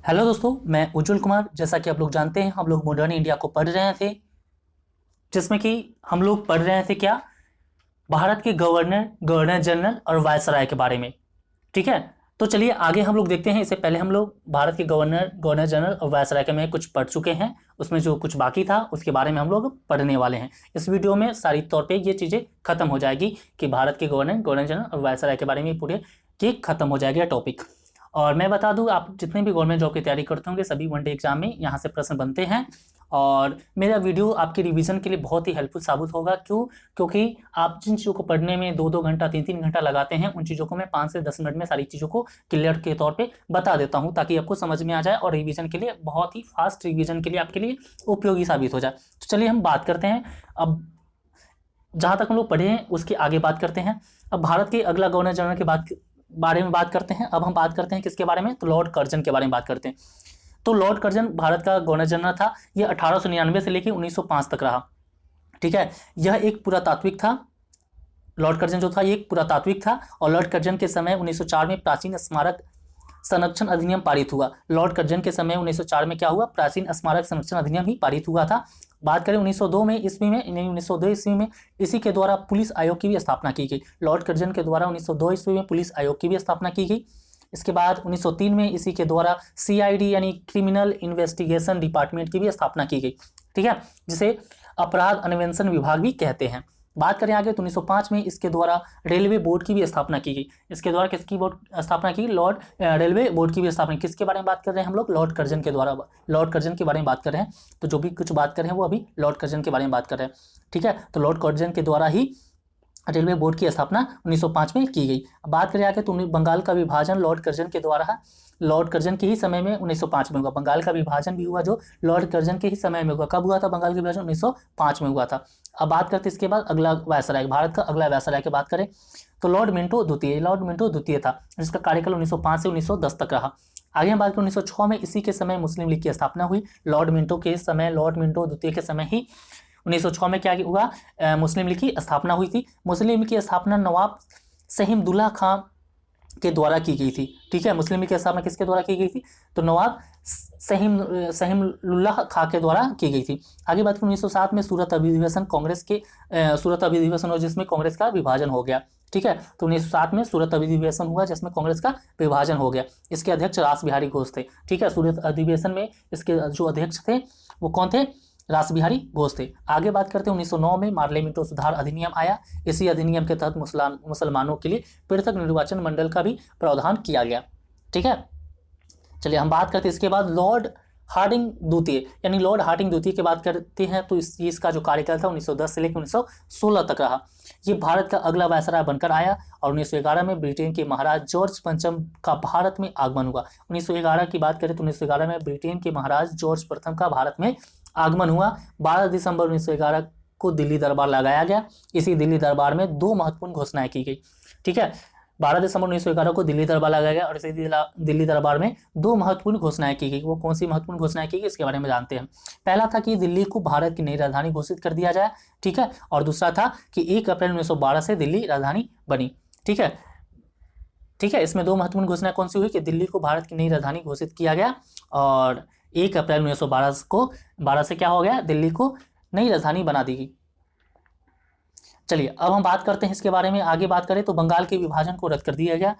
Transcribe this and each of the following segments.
Hello दोस्तों, मैं उज्जवल कुमार। जैसा कि आप लोग जानते हैं, हम लोग मॉडर्न इंडिया को पढ़ रहे थे, जिसमें कि हम लोग पढ़ रहे थे क्या, भारत के गवर्नर, गवर्नर जनरल और वायसराय के बारे में। ठीक है, तो चलिए आगे हम लोग देखते हैं। इससे पहले हम लोग भारत के गवर्नर, गवर्नर जनरल और वायसराय के में कुछ पढ़ चुके हैं। उसमें जो कुछ बाकी था उसके बारे में हम लोग पढ़ने वाले हैं। इस वीडियो में सारी तौर पे ये चीज़ें खत्म हो जाएगी कि भारत के गवर्नर, गवर्नर जनरल और वायसराय के बारे में पूरे ये खत्म हो जाएगा टॉपिक। और मैं बता दूं, आप जितने भी गवर्नमेंट जॉब की तैयारी करते होंगे सभी वनडे एग्जाम में यहाँ से प्रश्न बनते हैं। और मेरा वीडियो आपके रिवीजन के लिए बहुत ही हेल्पफुल साबित होगा। क्यों? क्योंकि आप जिन चीज़ों को पढ़ने में 2-2 घंटा 3-3 घंटा लगाते हैं, उन चीज़ों को मैं 5 से 10 मिनट में सारी चीज़ों को क्लियर के तौर पे बता देता हूँ, ताकि आपको समझ में आ जाए और रिवीजन के लिए, बहुत ही फास्ट रिवीजन के लिए आपके लिए उपयोगी साबित हो जाए। तो चलिए हम बात करते हैं। अब जहाँ तक हम लोग पढ़े हैं उसके आगे बात करते हैं। अब भारत के अगला गवर्नर जनरल के बारे में बात करते हैं। अब हम बात करते हैं किसके बारे में, तो लॉर्ड कर्जन के बारे में बात करते हैं। तो लॉर्ड कर्जन भारत का गवर्नर जनरल था। यह 1899 से लेकर 1905 तक रहा। ठीक है, यह एक पुरातात्विक था। लॉर्ड कर्जन जो था ये एक पुरातात्विक था। और लॉर्ड कर्जन के समय 1904 में प्राचीन स्मारक संरक्षण अधिनियम पारित हुआ। लॉर्ड कर्जन के समय 1904 में क्या हुआ, प्राचीन स्मारक संरक्षण अधिनियम ही पारित हुआ था। बात करें 1902 ईस्वी में इसी के द्वारा पुलिस आयोग की भी स्थापना की गई। लॉर्ड कर्जन के द्वारा 1902 ईस्वी में पुलिस आयोग की भी स्थापना की गई। इसके बाद 1903 में इसी के द्वारा सीआईडी यानी क्रिमिनल इन्वेस्टिगेशन डिपार्टमेंट की भी स्थापना की गई। ठीक है, जिसे अपराध अन्वेषण विभाग भी कहते हैं। बात करें आगे तो 1905 में इसके द्वारा रेलवे बोर्ड की भी स्थापना की गई। इसके द्वारा किसकी बोर्ड स्थापना की, लॉर्ड रेलवे बोर्ड की भी स्थापना। किसके बारे में बात कर रहे हैं हम लोग, लॉर्ड कर्जन के द्वारा, लॉर्ड कर्जन के बारे में बात कर रहे हैं। तो जो भी कुछ बात कर रहे हैं वो अभी लॉर्ड कर्जन के बारे में बात कर रहे हैं। ठीक है, तो लॉर्ड कर्जन के द्वारा ही रेलवे बोर्ड की स्थापना 1905 में की गई। अब बात करें आगे तो बंगाल का विभाजन लॉर्ड कर्जन के द्वारा, लॉर्ड कर्जन के ही समय में 1905 में हुआ। बंगाल का विभाजन भी हुआ जो लॉर्ड कर्जन के ही समय में हुआ। कब हुआ था बंगाल का विभाजन, 1905 में हुआ था। अब बात करते इसके बाद अगला वायसराय, भारत का अगला वायसराय की बात करें तो लॉर्ड मिंटो द्वितीय था, जिसका कार्यकाल 1905 से 1910 तक रहा। आगे हम बात करें 1906 में इसी के समय मुस्लिम लीग की स्थापना हुई। लॉर्ड मिंटो द्वितीय के समय ही 1906 में क्या हुआ, मुस्लिम लीग की स्थापना हुई थी। मुस्लिम लीग की स्थापना नवाब सहीमदुल्ला खां के द्वारा की गई थी। ठीक है, मुस्लिम लीग की स्थापना किसके द्वारा की गई थी, तो नवाब सहीमुल्लाह खां के द्वारा की गई थी। आगे बात करें 1907 में सूरत अधिवेशन सूरत अधिवेशन हो, जिसमें कांग्रेस का विभाजन हो गया। ठीक है, तो 1907 में सूरत अधिवेशन हुआ जिसमें कांग्रेस का विभाजन हो गया। इसके अध्यक्ष रास बिहारी घोष थे। ठीक है, सूरत अधिवेशन में इसके जो अध्यक्ष थे वो कौन थे, रास बिहारी घोष थे। आगे बात करते हैं 1909 में पार्लियामेंटो सुधार अधिनियम आया। इसी अधिनियम के तहत मुसलमानों के लिए पृथक निर्वाचन मंडल का भी प्रावधान किया गया। ठीक है, चलिए हम बात करते हैं इसके बाद लॉर्ड हार्डिंग द्वितीय, यानी लॉर्ड हार्डिंग द्वितीय की बात करते हैं तो इसका जो कार्यकाल था 1910 से लेकर 1916 तक रहा। ये भारत का अगला वायसराय बनकर आया और 1911 में ब्रिटेन के महाराज जॉर्ज पंचम का भारत में आगमन हुआ। 1911 की बात करें तो 1911 में ब्रिटेन के महाराज जॉर्ज प्रथम का भारत में आगमन हुआ। 12 दिसंबर 1911 को दिल्ली दरबार लगाया गया। इसी दिल्ली दरबार में 2 महत्वपूर्ण घोषणाएं की गई। ठीक है, 12 दिसंबर 1911 को दिल्ली दरबार लगाया गया और इसी दिल्ली दरबार में 2 महत्वपूर्ण घोषणाएं की गई। वो कौन सी महत्वपूर्ण घोषणाएं की गई इसके बारे में जानते हैं। पहला था कि दिल्ली को भारत की नई राजधानी घोषित कर दिया जाए। ठीक है, और दूसरा था कि 1 अप्रैल 1912 से दिल्ली राजधानी बनी। ठीक है, इसमें 2 महत्वपूर्ण घोषणाएं कौन सी हुई कि दिल्ली को भारत की नई राजधानी घोषित किया गया और 1 अप्रैल 1912 से क्या हो गया, दिल्ली को नई राजधानी बना दी गई। चलिए अब हम बात करते हैं इसके बारे में। आगे बात करें तो बंगाल के विभाजन को रद्द कर दिया गया।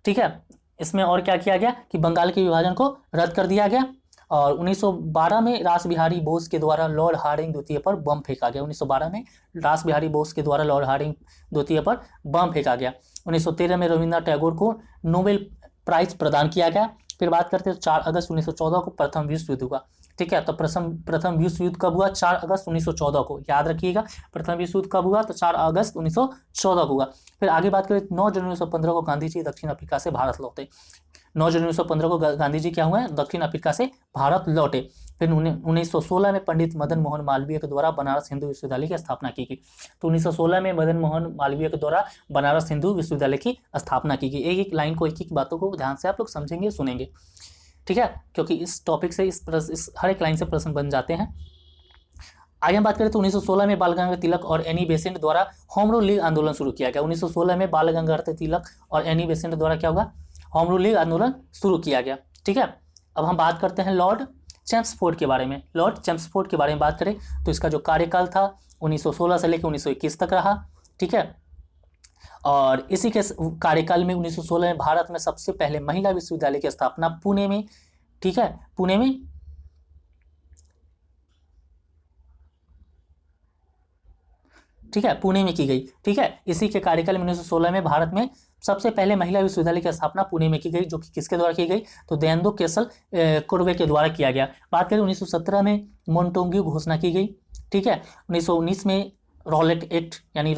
ठीक है, इसमें और क्या किया गया कि बंगाल के विभाजन को रद्द कर दिया गया। और 1912 में रास बिहारी बोस के द्वारा लॉर्ड हार्डिंग द्वितीय पर बम फेंका गया। 1912 में रास बिहारी बोस के द्वारा लॉर्ड हार्डिंग द्वितीय पर बम फेंका गया। 1913 में रविन्द्रनाथ टैगोर को नोबेल प्राइज प्रदान किया गया। फिर बात करते हैं 4 अगस्त 1914 को प्रथम विश्व युद्ध हुआ। ठीक है, तो प्रथम विश्व युद्ध कब हुआ, 4 अगस्त 1914 को, याद रखिएगा। प्रथम विश्व युद्ध कब हुआ, तो 4 अगस्त 1914 को हुआ। फिर आगे बात करें 9 जनवरी 1915 को गांधी जी दक्षिण अफ्रीका से भारत लौटे। 9 जनवरी 1915 को गांधी जी क्या हुए, दक्षिण अफ्रीका से भारत लौटे। फिर 1916 में पंडित मदन मोहन मालवीय के द्वारा बनारस हिंदू विश्वविद्यालय की स्थापना की गई। तो 1916 में मदन मोहन मालवीय के द्वारा बनारस हिंदू विश्वविद्यालय की स्थापना की गई। एक एक लाइन को, एक एक बातों को ध्यान से आप लोग समझेंगे, सुनेंगे। ठीक है, क्योंकि इस टॉपिक से इस हर एक लाइन से प्रश्न बन जाते हैं। आगे हम बात करें तो 1916 में बाल गंगाधर तिलक और एनी बेसेंट द्वारा होम रूल लीग आंदोलन शुरू किया गया। 1916 में बाल गंगाधर तिलक और एनी बेसेंट द्वारा क्या होगा, होम रूल लीग आंदोलन शुरू किया गया। ठीक है, अब हम बात करते हैं लॉर्ड चेम्सफोर्ड के बारे में। लॉर्ड चेम्सफोर्ड के बारे में बात करें तो इसका जो कार्यकाल था 1916 से लेकर 1921 तक रहा, ठीक है। और इसी के कार्यकाल में 1916 में भारत में सबसे पहले महिला विश्वविद्यालय की स्थापना पुणे में, ठीक है, पुणे में ठीक है, पुणे में की गई, ठीक है। इसी के कार्यकाल में 1916 में भारत में सबसे पहले महिला विश्वविद्यालय की स्थापना पुणे में की गई, जो कि किसके द्वारा की गई, तो दयानंद केशल कुर्वे के द्वारा किया गया। बात करें 1917 में मोन्टेग्यू घोषणा की गई, ठीक है। 1919 में रॉलेट एक्ट यानी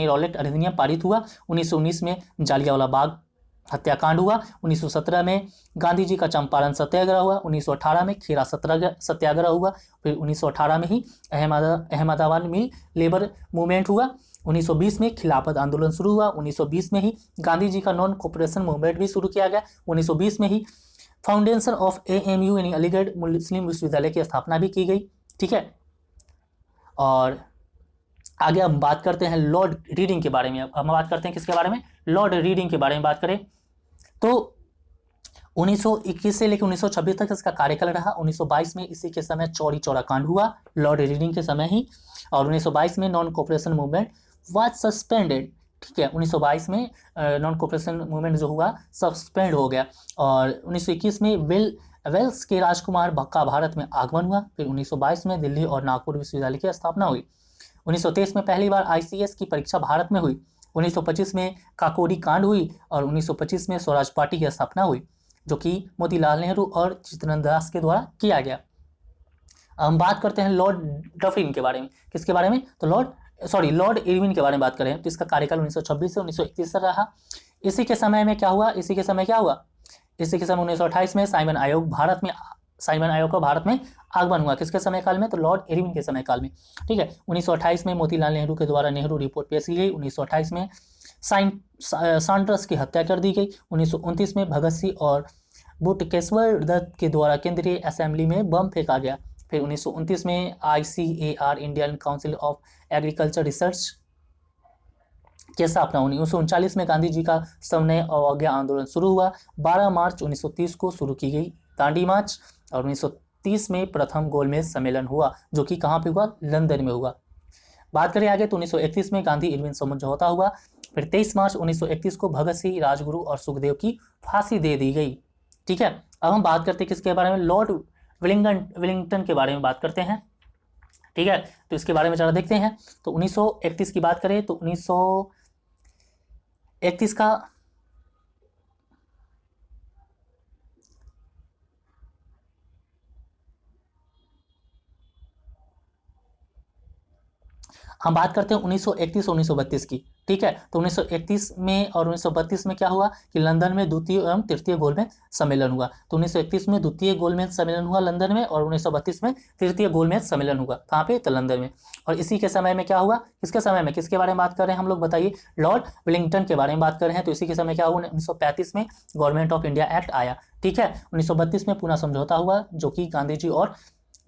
रॉलेट अधिनियम पारित हुआ। 1919 में जालियांवाला बाग हत्याकांड हुआ। 1917 में गांधी जी का चंपारण सत्याग्रह हुआ। 1918 में खेरा सत्याग्रह हुआ। फिर 1918 में ही अहमदाबाद में लेबर मूवमेंट हुआ। 1920 में खिलाफत आंदोलन शुरू हुआ। 1920 में ही गांधी जी का नॉन कोऑपरेशन मूवमेंट भी शुरू किया गया। 1920 में ही फाउंडेशन ऑफ AMU यानी अलीगढ़ मुस्लिम विश्वविद्यालय की स्थापना भी की गई, ठीक है। और आगे हम बात करते हैं लॉर्ड रीडिंग के बारे में। अब हम बात करते हैं किसके बारे में, लॉर्ड रीडिंग के बारे में बात करें तो 1921 से लेकर 1926 तक इसका कार्यकाल रहा। 1922 में इसी के समय चौरी चौरा कांड हुआ लॉर्ड रीडिंग के समय ही। और 1922 में non cooperation movement was suspended, ठीक है। 1922 में नॉन कोऑपरेशन मूवमेंट जो हुआ सस्पेंड हो गया। और 1921 में वेल्स के राजकुमार का भारत में आगमन हुआ। फिर 1922 में दिल्ली और नागपुर विश्वविद्यालय की स्थापना हुई। 1923 में पहली बार ICS की परीक्षा भारत में हुई। 1925 में काकोरी कांड हुई और 1925 में स्वराज पार्टी की स्थापना हुई, जो कि मोतीलाल नेहरू और चित्तरंजन दास के द्वारा किया गया। हम बात करते हैं लॉर्ड डफरिन के बारे में। किसके बारे में, तो लॉर्ड इरविन के बारे में बात करें तो इसका कार्यकाल 1926 से 1931 तक रहा। इसी के समय 1928 में साइमन आयोग का भारत में आगमन हुआ। किसके समय काल में, तो लॉर्ड इरविन के समय काल में, ठीक है। 1928 में मोतीलाल नेहरू के द्वारा नेहरू रिपोर्ट पेश की गई। 1928 में सैंडर्स की हत्या कर दी गई। 1929 में भगत सिंह और बटुकेश्वर दत्त के द्वारा केंद्रीय असेंबली में बम फेंका गया। फिर 1929 में ICAR Indian council of agriculture research की स्थापना हुई। 1939 में गांधी जी का सविनय अवज्ञा आंदोलन शुरू हुआ। 12 मार्च 1930 को शुरू की गई दांडी मार्च। और 1930 में प्रथम गोलमेज सम्मेलन हुआ, जो कि कहाँ पे हुआ, लंदन में हुआ। बात करें आगे तो 1931 में गांधी इरविन समझौता हुआ। फिर 23 मार्च 1931 को भगत सिंह, राजगुरु और सुखदेव की फांसी दे दी गई, ठीक है। अब हम बात करते हैं किसके बारे में, लॉर्ड वेलिंगटन के बारे में बात करते हैं, ठीक है। तो इसके बारे में जरा देखते हैं। तो 1931 की बात करें तो 1931 का हम बात करते हैं 1931 और 1932 की, ठीक है। तो 1931 में और 1932 में क्या हुआ कि लंदन में द्वितीय एवं तृतीय गोलमेज सम्मेलन हुआ। तो 1931 में द्वितीय गोलमेज सम्मेलन हुआ लंदन में और 1932 में तृतीय गोलमेज सम्मेलन हुआ। कहाँ पे, तो लंदन में। और इसी के समय में क्या हुआ, किसके समय में, किसके बारे में बात कर रहे हैं हम लोग, बताइए, लॉर्ड वेलिंगटन के बारे में बात कर रहे हैं। तो इसी के समय क्या हुआ, 1935 में गवर्नमेंट ऑफ इंडिया एक्ट आया, ठीक है। 1932 में पूना समझौता हुआ, जो कि गांधी जी और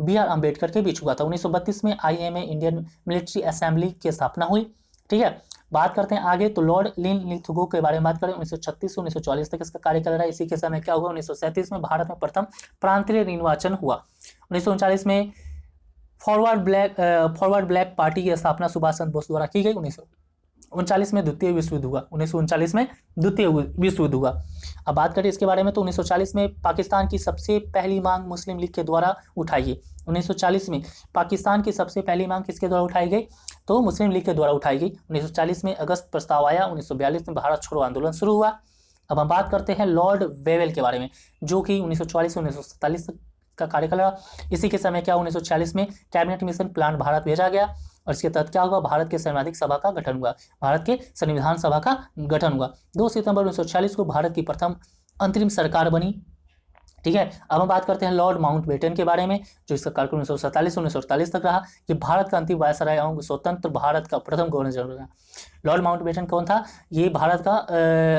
BR अम्बेडकर के बीच हुआ था। 1932 में IMA इंडियन मिलिट्री असेंबली की स्थापना हुई, ठीक है। बात करते हैं आगे तो लॉर्ड लिनलिथगो के बारे में बात करें। 1936 से 1944 तक इसका कार्यकाल रहा। इसी के समय क्या हुआ, 1937 में भारत में प्रथम प्रांतीय निर्वाचन हुआ। 1939 में फॉरवर्ड ब्लैक पार्टी की स्थापना सुभाष चंद्र बोस द्वारा की गई। 1939 में द्वितीय विश्व युद्ध हुआ। 1939 में द्वितीय विश्व युद्ध हुआ। अब बात करें इसके बारे में तो 1940 में पाकिस्तान की सबसे पहली मांग मुस्लिम लीग के द्वारा उठाई गई। 1940 में पाकिस्तान की सबसे पहली मांग किसके द्वारा उठाई गई, तो मुस्लिम लीग के द्वारा उठाई गई। 1940 में अगस्त प्रस्ताव आया। 1942 में भारत छोड़ो आंदोलन शुरू हुआ। अब हम बात करते हैं लॉर्ड वेवेल के बारे में, जो कि 1944 से 1947 का कार्यकाल रहा। इसी के समय क्या 1946 में कैबिनेट मिशन प्लान भारत भेजा गया और इसके तहत क्या हुआ, भारत के संवैधानिक सभा का गठन हुआ। भारत के संविधान सभा का गठन हुआ। 2 सितंबर 1946 को भारत की प्रथम अंतरिम सरकार बनी, ठीक है। अब हम बात करते हैं लॉर्ड माउंटबेटन के बारे में, जो इसका कार्यकाल 1947 से 1948 तक रहा। ये भारत का अंतिम वायसराय एवं स्वतंत्र भारत का प्रथम गवर्नर जनरल रहा। लॉर्ड माउंटबेटन कौन था, ये भारत का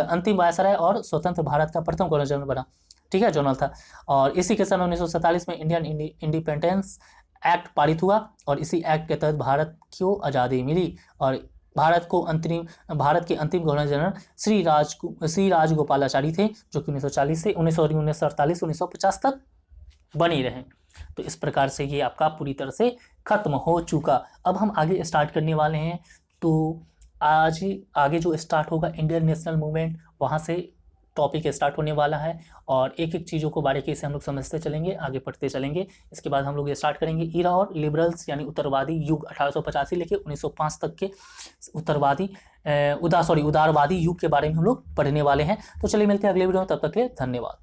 अंतिम वायसराय और स्वतंत्र भारत का प्रथम गवर्नर जनरल बना, ठीक है, जनरल था। और इसी के समय 1947 में इंडियन इंडिपेंडेंस एक्ट पारित हुआ और इसी एक्ट के तहत भारत को आज़ादी मिली। और भारत के अंतिम गवर्नर जनरल श्री राजगोपालाचारी थे, जो कि 1940 से 1948 1950 तक बनी रहे। तो इस प्रकार से ये आपका पूरी तरह से खत्म हो चुका। अब हम आगे स्टार्ट करने वाले हैं। तो आज आगे जो स्टार्ट होगा इंडियन नेशनल मूवमेंट, वहाँ से टॉपिक स्टार्ट होने वाला है और एक एक चीज़ों को बारीकी से हम लोग समझते चलेंगे, आगे पढ़ते चलेंगे। इसके बाद हम लोग ये स्टार्ट करेंगे ईरा और लिबरल्स यानी उत्तरवादी युग 1885 लेके 1905 तक के उदारवादी युग के बारे में हम लोग पढ़ने वाले हैं। तो चलिए मिलते हैं अगले वीडियो में, तब तक के लिए धन्यवाद।